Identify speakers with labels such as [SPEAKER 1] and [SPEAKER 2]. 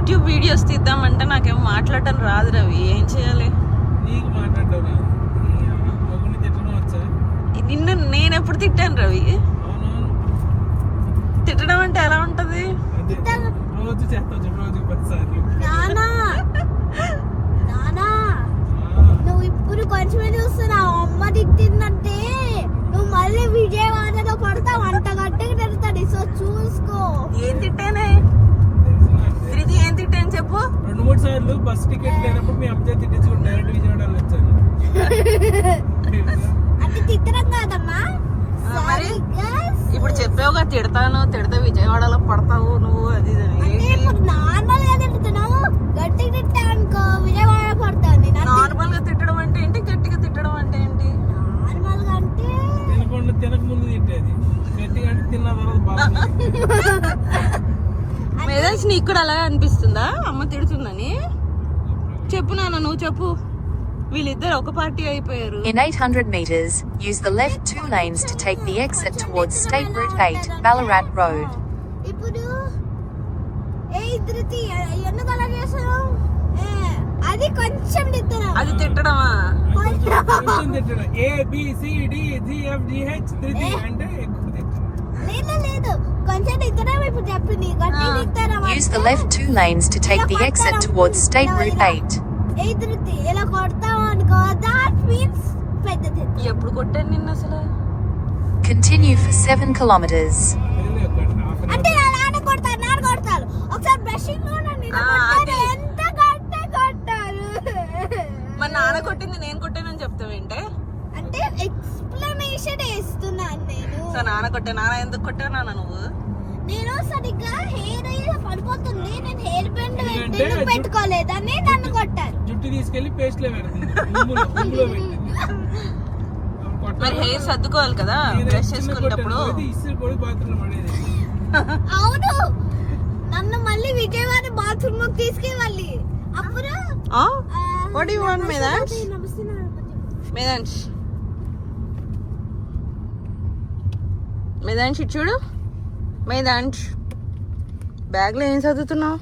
[SPEAKER 1] YouTube videos తీద్దామంటే నాకేమో మాట్లాడటం రాదు రవి, ఏం చేయాలి?
[SPEAKER 2] నీకు మాట్లాడటం రాదు, మొగుడిని తిట్టడం వచ్చా?
[SPEAKER 1] నిన్ను నేను ఎప్పుడు తిట్టాను రవి?
[SPEAKER 2] అవునవును,
[SPEAKER 1] తిట్టడం అంటే ఎలా ఉంటది?
[SPEAKER 2] అదే రోజు చేస్తావు, రోజు 10 సార్లు.
[SPEAKER 3] నువ్వు ఇప్పుడు కొంచెమే చూస్తున్నావు. అమ్మ తిట్టిందంటే నువ్వు మళ్ళీ విజయవాడలో పడతావు, అంట గట్టిగా తిడతాడు. సో చూసుకో.
[SPEAKER 1] ఏం తిట్టానే? తిరిగి ఏం తిట్టాను చెప్పు.
[SPEAKER 2] 2-3 సార్లు బస్ టికెట్ లేనప్పుడు మీ అమ్మ తిట్టించుకుని డైరెక్ట్ విజయవాడలో వచ్చాను.
[SPEAKER 3] అంటే తిట్టడం కాదమ్మా.
[SPEAKER 1] మరి ఇప్పుడు చెప్పావుగా తిడతాను, తిడితే విజయవాడలో పడతావు నువ్వు, అది
[SPEAKER 3] నార్మల్ గా తిడుతున్నావు. గట్టిగా తిట్టా అనుకో విజయవాడ పడతాను.
[SPEAKER 1] నార్మల్ గా తిట్టడం అంటే ఏంటి, గట్టిగా తిట్టడం అంటే ఏంటి?
[SPEAKER 3] నార్మల్ గా అంటే
[SPEAKER 2] తినక ముందు తిట్టేది, గట్టిగా అంటే తిన్న తర్వాత బాగా.
[SPEAKER 1] మేధాన్స్ నీకు కూడా అలాగే అనిపిస్తుందా అమ్మ తిడుతుందని? చెప్పు నాన్న, నువ్వు చెప్పు. వీళ్ళిద్దరు ఒక పార్టీ అయిపోయారు.
[SPEAKER 4] In 800 meters, use the left 2 lanes to take the exit towards State Route 8, Ballarat Road.
[SPEAKER 3] ఇప్పుడు ధృతి ఎందుకు అలా చేస్తావు? అది కొంచెం తిట్టడం.
[SPEAKER 1] అది తిట్టడమా?
[SPEAKER 2] కొంచెం తిట్టడం. ABCDGFGH అంటే ఎక్కువ తిట్టడం.
[SPEAKER 3] లేదు కొంచెం తిట్టడం. ఇప్పుడు చెప్పింది గట్టిగా తిట్టడం.
[SPEAKER 4] Use the left 2 lanes to take the exit towards State Route 8.
[SPEAKER 3] ధృతి ఇలా కొడతావు అనుకో, that means పెద్ద తిట్టు.
[SPEAKER 1] ఎప్పుడు కొట్టాను నిన్న అసలు?
[SPEAKER 4] Continue for 7 kilometers.
[SPEAKER 3] అంటే నాన్న కొడతారు. ఒకసారి బ్రషింగ్ లో నన్ను ఎంత గట్టే కొట్టారు.
[SPEAKER 1] మరి నాన్న కొట్టింది నేను కొట్టానని చెప్తావేంటే?
[SPEAKER 3] అంటే ఎక్స్ప్లెనేషన్ ఇస్తున్నాను నేను.
[SPEAKER 1] సో నాన్న కొట్టా, నాన్న ఎందుకు కొట్టా నాన్న నువ్వు?
[SPEAKER 3] నేను సరిగ్గా హెయిర్ పడిపోతుంది, నేను హెయిర్ బ్యాండ్ పెట్టుకోలేదని నన్ను కొట్టారు.
[SPEAKER 2] జుట్టు తీసుకెళ్లి పేస్ట్ లో పెడుతుంది.
[SPEAKER 1] మరి హెయిర్ సర్దుకోవాలి కదా బ్రష్ చేసుకునేటప్పుడు.
[SPEAKER 3] అవును, నన్ను మళ్ళీ విజయవాడ బాత్రూమ్ లోకి తీసుకెళ్ళాలి. అప్పుడు
[SPEAKER 1] వాట్ యు వాంట్ మేధాన్స్? మేధాన్స్ చూడు. మేధాన్స్ బ్యాగ్ లో ఏం చదువుతున్నావు?